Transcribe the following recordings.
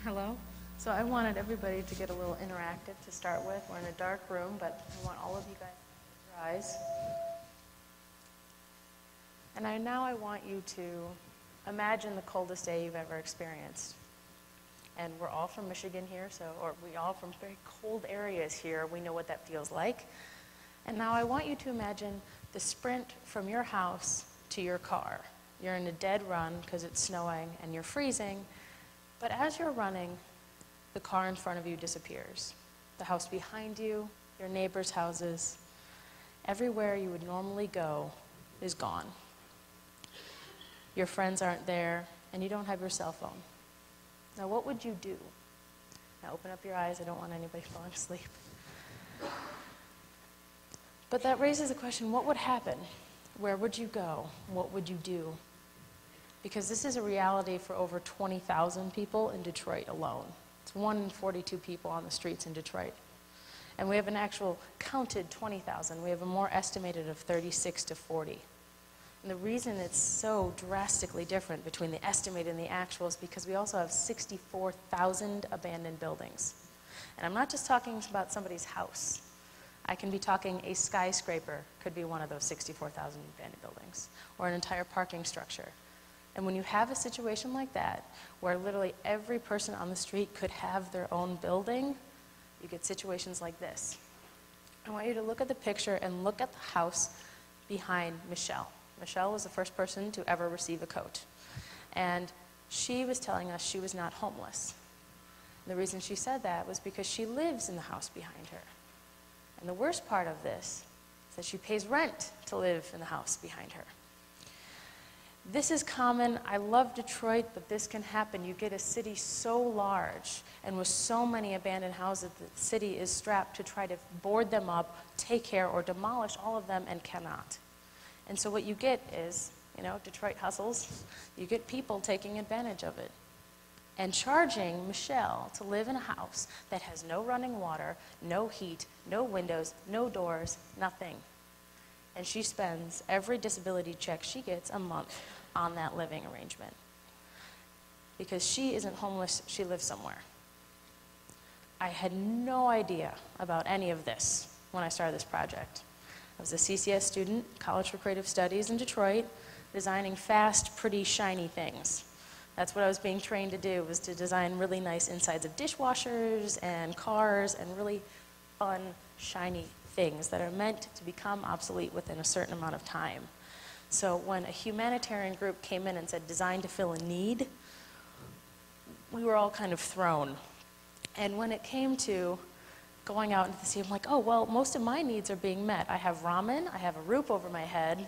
Hello. So I wanted everybody to get a little interactive to start with. We're in a dark room, but I want all of you guys to close your eyes. And now I want you to imagine the coldest day you've ever experienced. And we're all from Michigan here, or we all from very cold areas here. We know what that feels like. And now I want you to imagine the sprint from your house to your car. You're in a dead run because it's snowing and you're freezing. But as you're running, the car in front of you disappears. The house behind you, your neighbors' houses, everywhere you would normally go is gone. Your friends aren't there, and you don't have your cell phone. Now, what would you do? Now, open up your eyes. I don't want anybody falling asleep. But that raises the question, what would happen? Where would you go? What would you do? Because this is a reality for over 20,000 people in Detroit alone. It's 1 in 42 people on the streets in Detroit. And we have an actual counted 20,000. We have a more estimated of 36 to 40. And the reason it's so drastically different between the estimated and the actual is because we also have 64,000 abandoned buildings. And I'm not just talking about somebody's house. I can be talking a skyscraper could be one of those 64,000 abandoned buildings, or an entire parking structure. And when you have a situation like that, where literally every person on the street could have their own building, you get situations like this. I want you to look at the picture and look at the house behind Michelle. Michelle was the first person to ever receive a coat. And she was telling us she was not homeless. And the reason she said that was because she lives in the house behind her. And the worst part of this is that she pays rent to live in the house behind her. This is common. I love Detroit, but this can happen. You get a city so large and with so many abandoned houses that the city is strapped to try to board them up, take care, or demolish all of them and cannot. And so what you get is, Detroit hustles. You get people taking advantage of it and charging Michelle to live in a house that has no running water, no heat, no windows, no doors, nothing. And she spends every disability check she gets a month on that living arrangement. Because she isn't homeless, she lives somewhere. I had no idea about any of this when I started this project. I was a CCS student, College for Creative Studies in Detroit, designing fast, pretty, shiny things. That's what I was being trained to do, was to design really nice insides of dishwashers and cars and really fun, shiny things that are meant to become obsolete within a certain amount of time. So when a humanitarian group came in and said design to fill a need, we were all kind of thrown. And when it came to going out into the sea, I'm like, oh, well, most of my needs are being met. I have ramen, I have a roof over my head,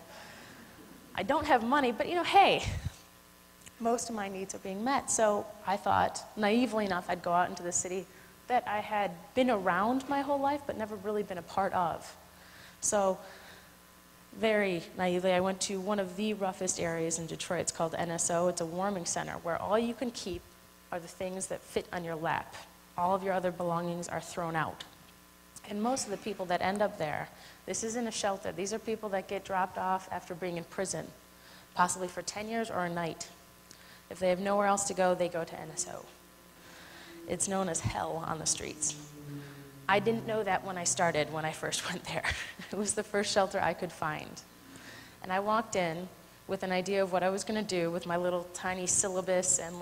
I don't have money, but hey, most of my needs are being met. So I thought, naively enough, I'd go out into the city that I had been around my whole life, but never really been a part of. So very naively, I went to one of the roughest areas in Detroit. It's called NSO. It's a warming center where all you can keep are the things that fit on your lap. All of your other belongings are thrown out. And most of the people that end up there, this isn't a shelter. These are people that get dropped off after being in prison, possibly for 10 years or a night. If they have nowhere else to go, they go to NSO. It's known as hell on the streets. I didn't know that when I first went there. It was the first shelter I could find. And I walked in with an idea of what I was going to do with my little tiny syllabus and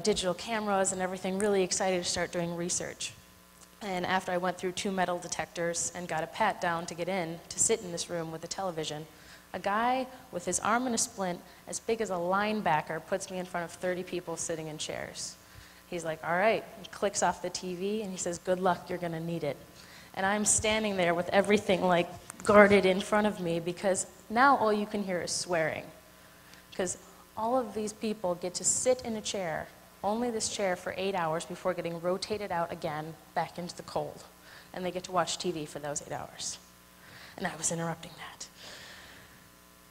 digital cameras and everything, really excited to start doing research. And after I went through 2 metal detectors and got a pat down to get in, to sit in this room with a television, a guy with his arm in a splint as big as a linebacker puts me in front of 30 people sitting in chairs. He's like, all right, he clicks off the TV and he says, good luck, you're gonna need it. And I'm standing there with everything guarded in front of me because now all you can hear is swearing. Because all of these people get to sit in a chair, only this chair, for 8 hours before getting rotated out again back into the cold. And they get to watch TV for those 8 hours. And I was interrupting that.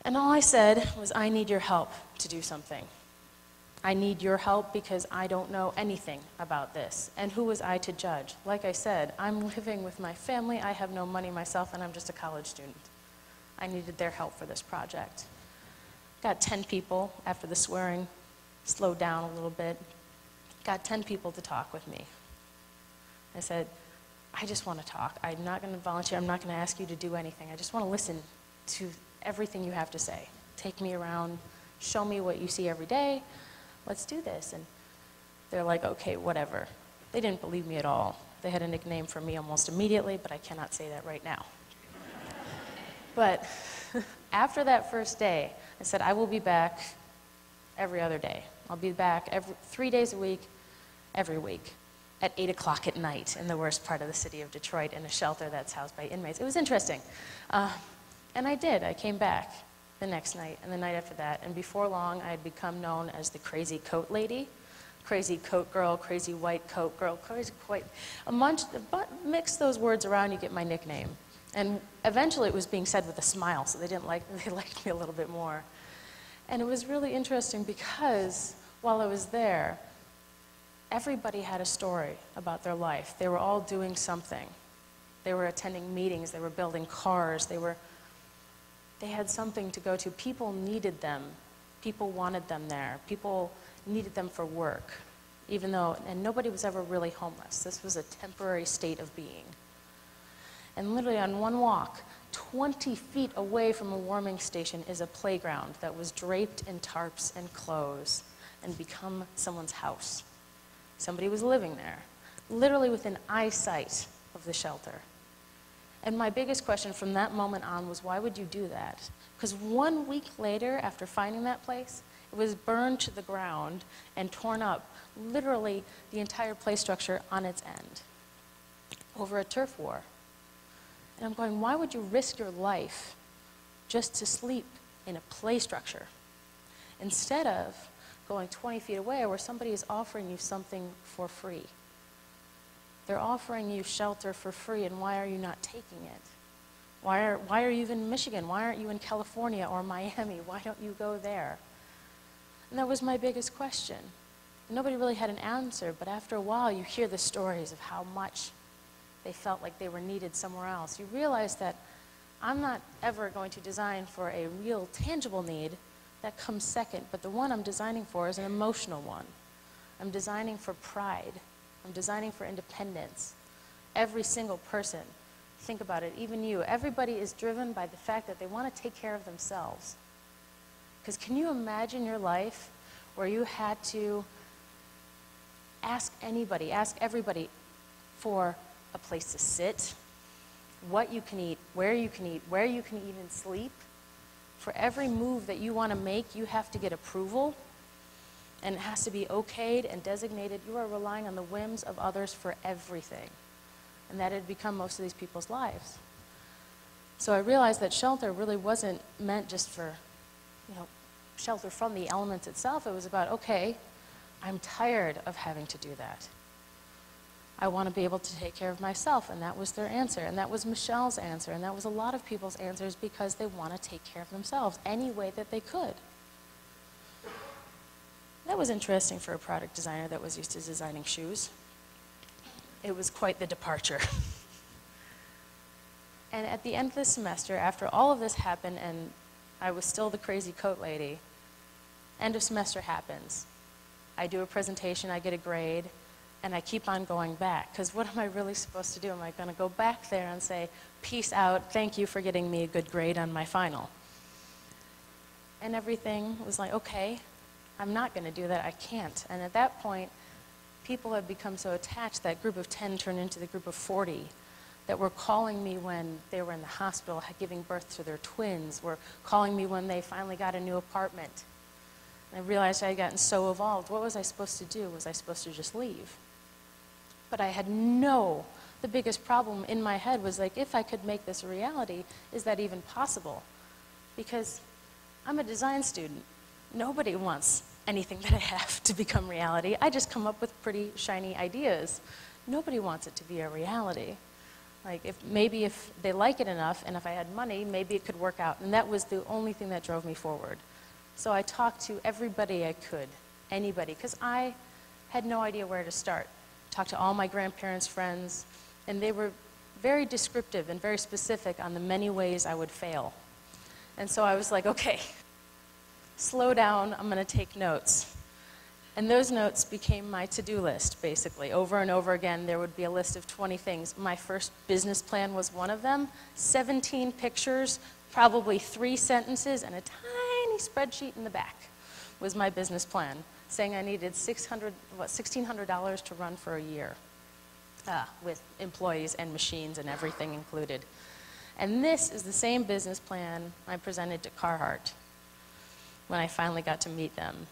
And all I said was, I need your help to do something. I need your help because I don't know anything about this. And who was I to judge? Like I said, I'm living with my family, I have no money myself, and I'm just a college student. I needed their help for this project. Got 10 people after the swearing slowed down a little bit. got 10 people to talk with me. I said, I just want to talk. I'm not going to volunteer. I'm not going to ask you to do anything. I just want to listen to everything you have to say. Take me around, show me what you see every day. Let's do this. And they're like, okay, whatever. They didn't believe me at all. They had a nickname for me almost immediately, but I cannot say that right now. But after that first day, I said, I will be back every other day. I'll be back 3 days a week, every week, at 8 o'clock at night in the worst part of the city of Detroit in a shelter that's housed by inmates. It was interesting. And I did. I came back the next night and the night after that. And before long, I had become known as the crazy coat lady, crazy coat girl, crazy white coat girl, crazy white. Mix those words around, you get my nickname. And eventually it was being said with a smile, so they liked me a little bit more. And it was really interesting because while I was there, everybody had a story about their life. They were all doing something. They were attending meetings, they were building cars, they had something to go to. People needed them. People wanted them there. People needed them for work, even though, and nobody was ever really homeless. This was a temporary state of being. And literally on one walk, 20 feet away from a warming station is a playground that was draped in tarps and clothes and become someone's house. Somebody was living there, literally within eyesight of the shelter. And my biggest question from that moment on was, why would you do that? Because 1 week later, after finding that place, it was burned to the ground and torn up, literally the entire play structure on its end, over a turf war. And I'm going, why would you risk your life just to sleep in a play structure instead of going 20 feet away where somebody is offering you something for free? They're offering you shelter for free, and why are you not taking it? Why are you even in Michigan? Why aren't you in California or Miami? Why don't you go there? And that was my biggest question. Nobody really had an answer, but after a while you hear the stories of how much they felt like they were needed somewhere else. You realize that I'm not ever going to design for a real tangible need. That comes second, but the one I'm designing for is an emotional one. I'm designing for pride. I'm designing for independence. Every single person, think about it, even you, everybody is driven by the fact that they want to take care of themselves. Because can you imagine your life where you had to ask anybody, ask everybody for a place to sit, what you can eat, where you can even sleep? For every move that you want to make, you have to get approval, and it has to be okayed and designated. You are relying on the whims of others for everything. And that had become most of these people's lives. So I realized that shelter really wasn't meant just for, shelter from the elements itself. It was about, okay, I'm tired of having to do that. I want to be able to take care of myself, and that was their answer, and that was Michelle's answer, and that was a lot of people's answers because they want to take care of themselves any way that they could. That was interesting for a product designer that was used to designing shoes. It was quite the departure. And at the end of the semester, after all of this happened and I was still the crazy coat lady, end of semester happens. I do a presentation, I get a grade, and I keep on going back. Because what am I really supposed to do? Am I going to go back there and say, peace out, thank you for getting me a good grade on my final? And everything was like, okay, I'm not going to do that, I can't. And at that point, people had become so attached, that group of 10 turned into the group of 40 that were calling me when they were in the hospital giving birth to their twins, were calling me when they finally got a new apartment. And I realized I had gotten so evolved. What was I supposed to do? Was I supposed to just leave? But I had the biggest problem in my head was like, if I could make this a reality, is that even possible? Because I'm a design student. Nobody wants anything that I have to become reality. I just come up with pretty shiny ideas. Nobody wants it to be a reality. Like, maybe if they like it enough, and if I had money, maybe it could work out. And that was the only thing that drove me forward. So I talked to everybody I could, anybody, because I had no idea where to start. Talked to all my grandparents' friends, and they were very descriptive and very specific on the many ways I would fail. And so I was like, okay, slow down, I'm going to take notes. And those notes became my to-do list, basically. Over and over again, there would be a list of 20 things. My first business plan was one of them. 17 pictures, probably 3 sentences, and a tiny spreadsheet in the back was my business plan, saying I needed $1,600 to run for a year, with employees and machines and everything included. And this is the same business plan I presented to Carhartt when I finally got to meet them.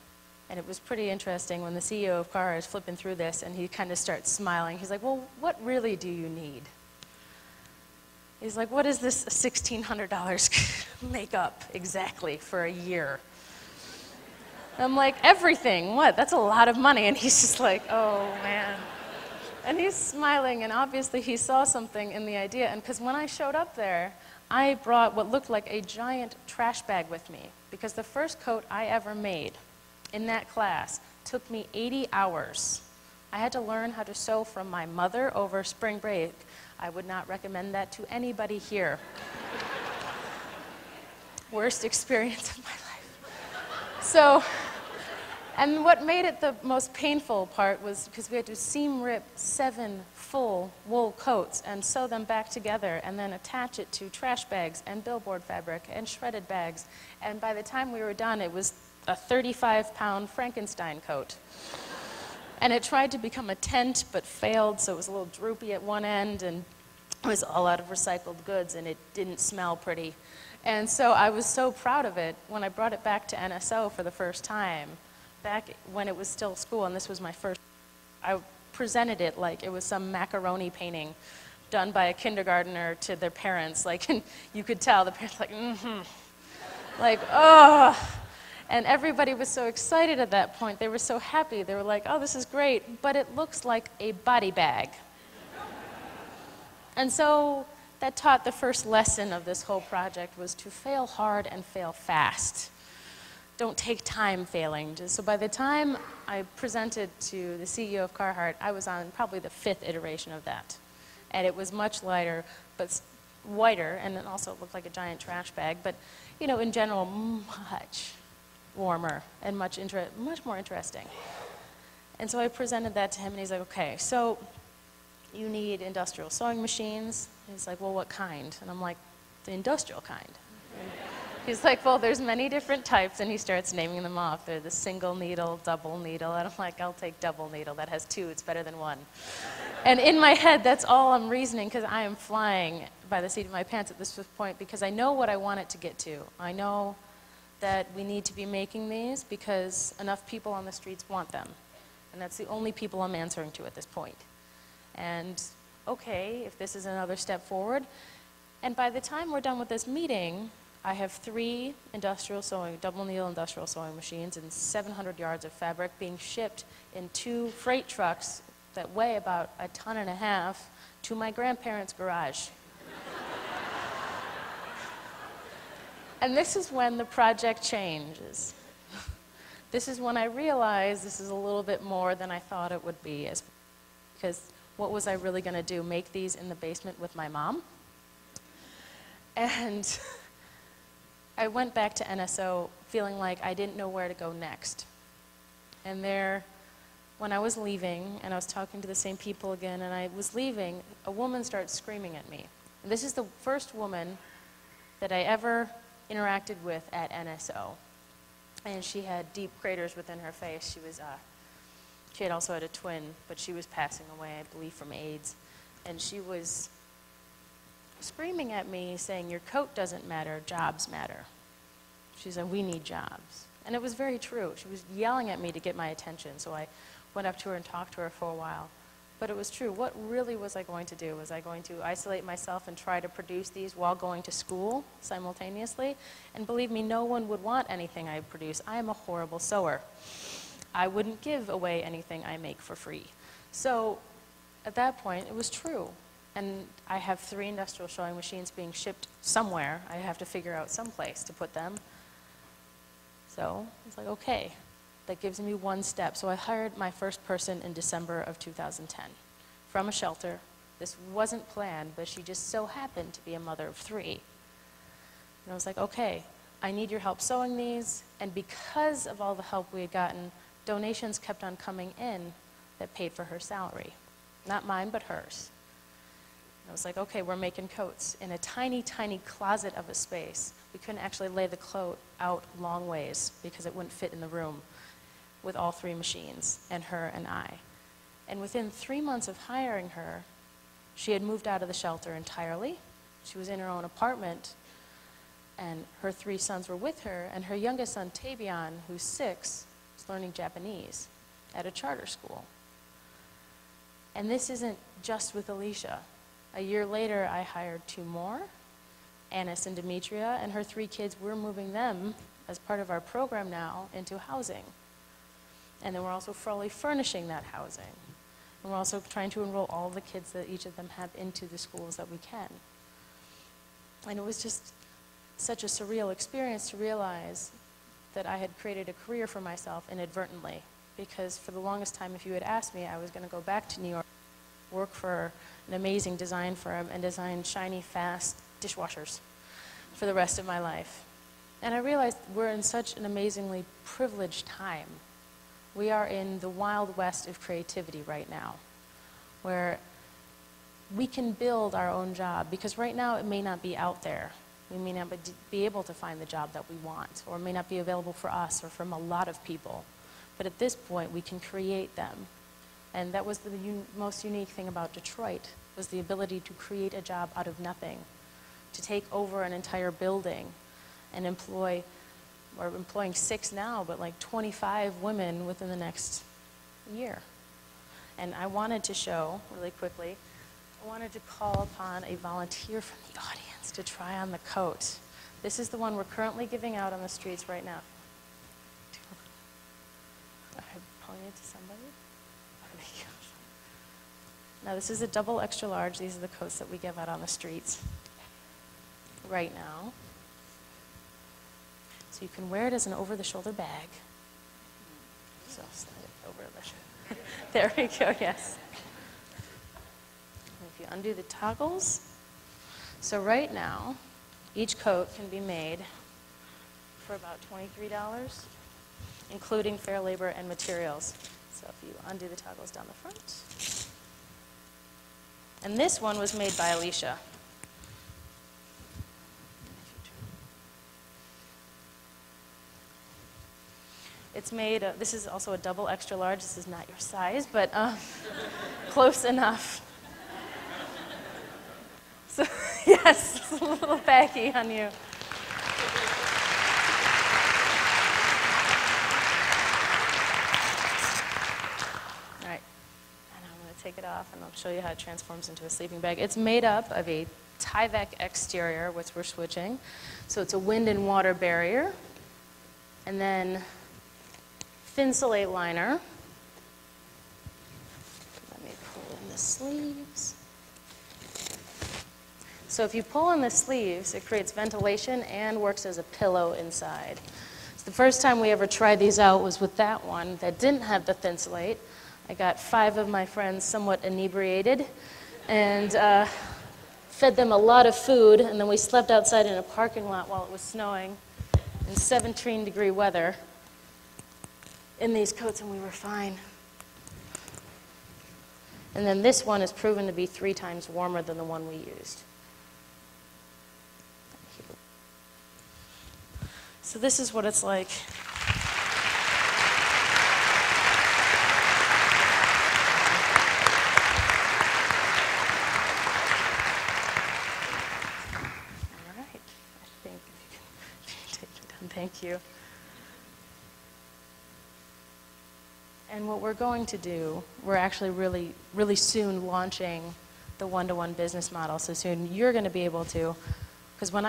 And it was pretty interesting when the CEO of Carhartt is flipping through this and he kind of starts smiling. He's like, well, what really do you need? He's like, what does this $1,600 make up exactly for a year? I'm like, everything. What? That's a lot of money. And he's just like, oh, man. And he's smiling, and obviously he saw something in the idea. And because when I showed up there, I brought what looked like a giant trash bag with me, because the first coat I ever made in that class took me 80 hours. I had to learn how to sew from my mother over spring break. I would not recommend that to anybody here. Worst experience of my life. So, and what made it the most painful part was because we had to seam rip 7 full wool coats and sew them back together and then attach it to trash bags and billboard fabric and shredded bags. And by the time we were done, it was a 35-pound Frankenstein coat. And it tried to become a tent, but failed, so it was a little droopy at one end, and it was all out of recycled goods, and it didn't smell pretty. And so I was so proud of it when I brought it back to NSO for the first time, back when it was still school, and this was my first. I presented it like it was some macaroni painting done by a kindergartner to their parents, like, and you could tell the parents like, like, oh. And everybody was so excited at that point. They were so happy. They were like, oh, this is great, but it looks like a body bag. And so that taught the first lesson of this whole project was to fail hard and fail fast. Don't take time failing. So by the time I presented to the CEO of Carhartt, I was on probably the 5th iteration of that. And it was much lighter, but whiter, and it also looked like a giant trash bag, but you know, in general, much warmer and much more interesting. And so I presented that to him, and he's like, okay, so you need industrial sewing machines. And he's like, well, what kind? And I'm like, the industrial kind. And he's like, well, there's many different types, and he starts naming them off. They're the single needle, double needle, and I'm like, I'll take double needle. That has 2, it's better than 1. And in my head, that's all I'm reasoning, because I am flying by the seat of my pants at this point, because I know what I want it to get to. I know that we need to be making these because enough people on the streets want them. And that's the only people I'm answering to at this point. And okay, if this is another step forward. And by the time we're done with this meeting, I have 3 industrial sewing, double needle industrial sewing machines and 700 yards of fabric being shipped in 2 freight trucks that weigh about 1.5 tons to my grandparents' garage. And this is when the project changes. This is when I realized this is a little bit more than I thought it would be, because what was I really going to do? Make these in the basement with my mom? And I went back to NSO feeling like I didn't know where to go next. And there, when I was leaving, and I was talking to the same people again, and I was leaving, a woman starts screaming at me. And this is the first woman that I ever interacted with at NSO. And she had deep craters within her face. She had also had a twin, but she was passing away, I believe, from AIDS. And she was screaming at me, saying, your coat doesn't matter, jobs matter. She said, we need jobs. And it was very true. She was yelling at me to get my attention, so I went up to her and talked to her for a while. But it was true. What really was I going to do? Was I going to isolate myself and try to produce these while going to school simultaneously? And believe me, no one would want anything I produce. I am a horrible sewer. I wouldn't give away anything I make for free. So at that point, it was true. And I have 3 industrial sewing machines being shipped somewhere. I have to figure out some place to put them. So it's like, okay. That gives me 1 step. So I hired my first person in December of 2010 from a shelter. This wasn't planned, but she just so happened to be a mother of 3. And I was like, okay, I need your help sewing these. And because of all the help we had gotten, donations kept on coming in that paid for her salary. Not mine, but hers. And I was like, okay, we're making coats in a tiny, tiny closet of a space. We couldn't actually lay the coat out long ways because it wouldn't fit in the room with all 3 machines, and her and I. And within 3 months of hiring her, she had moved out of the shelter entirely. She was in her own apartment, and her 3 sons were with her, and her youngest son, Tavion, who's 6, is learning Japanese at a charter school. And this isn't just with Alicia. A year later, I hired 2 more, Anis and Demetria, and her 3 kids, we're moving them as part of our program now into housing. And then we're also fully furnishing that housing. And we're also trying to enroll all the kids that each of them have into the schools that we can. And it was just such a surreal experience to realize that I had created a career for myself inadvertently. Because for the longest time, if you had asked me, I was going to go back to New York, work for an amazing design firm, and design shiny, fast dishwashers for the rest of my life. And I realized we're in such an amazingly privileged time. We are in the wild west of creativity right now, where we can build our own job, because right now it may not be out there. We may not be able to find the job that we want, or it may not be available for us or from a lot of people. But at this point, we can create them. And that was the most unique thing about Detroit, was the ability to create a job out of nothing, to take over an entire building and we're employing 6 now, but like 25 women within the next year. And I wanted to show, really quickly, I wanted to call upon a volunteer from the audience to try on the coat. This is the one we're currently giving out on the streets right now. I'm pointing it to somebody. Now this is a double extra large. These are the coats that we give out on the streets right now. So you can wear it as an over-the-shoulder bag. So slide it over the shoulder. There we go, yes. And if you undo the toggles, so right now, each coat can be made for about $23, including fair labor and materials. So if you undo the toggles down the front. And this one was made by Alicia. It's made, this is also a double extra large. This is not your size, but close enough. So, yes, it's a little baggy on you. All right, and I'm going to take it off, and I'll show you how it transforms into a sleeping bag. It's made up of a Tyvek exterior, which we're switching. So it's a wind and water barrier. And then Thinsulate liner. Let me pull in the sleeves. So if you pull in the sleeves, it creates ventilation and works as a pillow inside. So the first time we ever tried these out was with that one that didn't have the Thinsulate. I got 5 of my friends somewhat inebriated and fed them a lot of food, and then we slept outside in a parking lot while it was snowing in 17-degree weather in these coats, and we were fine. And then this one is proven to be 3 times warmer than the one we used. So this is what it's like. All right, I think if you can take it down, thank you. And what we're going to do, we're actually really soon launching the one-to-one business model. So soon you're going to be able to, because when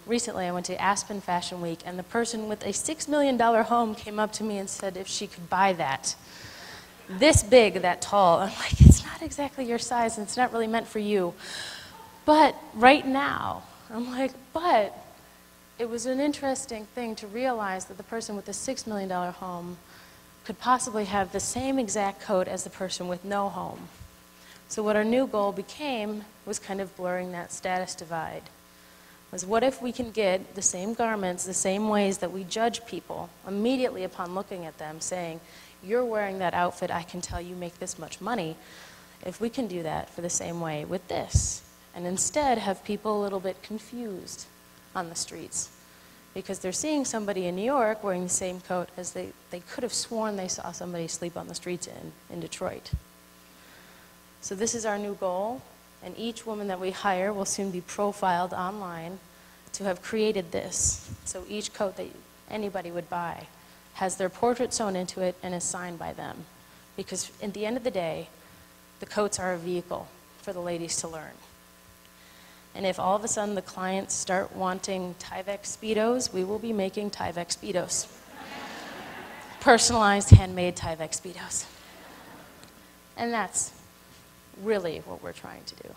recently I went to Aspen Fashion Week, and the person with a $6 million home came up to me and said if she could buy that. This big, that tall. I'm like, it's not exactly your size, and it's not really meant for you. But right now, I'm like, but it was an interesting thing to realize that the person with the $6 million home could possibly have the same exact coat as the person with no home. So what our new goal became was kind of blurring that status divide. Was what if we can get the same garments, the same ways that we judge people immediately upon looking at them, saying, you're wearing that outfit, I can tell you make this much money. If we can do that for the same way with this, and instead have people a little bit confused on the streets, because they're seeing somebody in New York wearing the same coat as they could have sworn they saw somebody sleep on the streets in Detroit. So this is our new goal, and each woman that we hire will soon be profiled online to have created this. So each coat that anybody would buy has their portrait sewn into it and is signed by them. Because at the end of the day, the coats are a vehicle for the ladies to learn. And if all of a sudden the clients start wanting TEDx Speedos, we will be making TEDx Speedos. Personalized, handmade TEDx Speedos. And that's really what we're trying to do.